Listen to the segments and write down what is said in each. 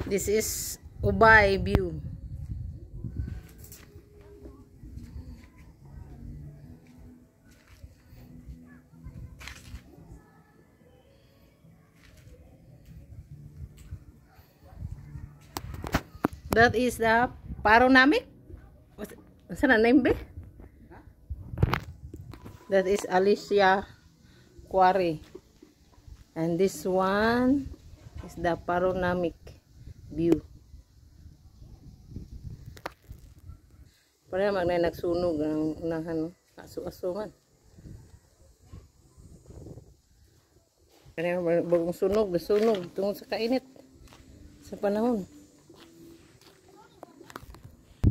This is Ubay view. That is the Paronamic. What's the name be? That is Alicia Quarry. And this one is the Paronamic view. Parang magnay nagsunog ang unahan, aso-aso man. Kaya bagong sunog tungkol sa kainit sa panahon.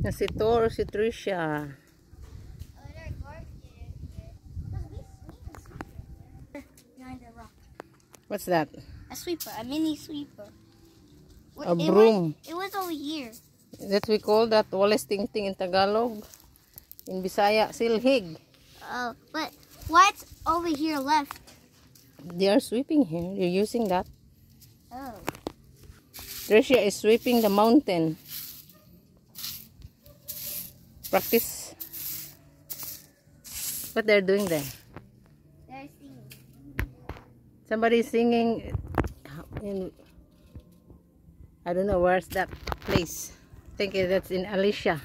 Na si Thor, si Tricia. What's that? A sweeper, a mini sweeper. A broom. It was over here. That we call that Wallace Ting Ting in Tagalog. In Bisaya, silhig. Oh, but what's over here left? They are sweeping here. They're using that. Oh. Tricia is sweeping the mountain. Practice. What they're doing there? They're singing. Somebody is singing in, I don't know where's that place. I think that's in Alicia.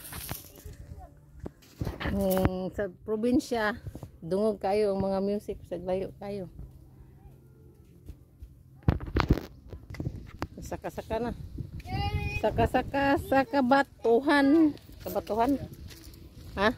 Sa probinsya, dungog kayo ang mga music, saglayo kayo. Saka-saka na. Saka-saka sa kabatuhan. Kabatuhan. Ha?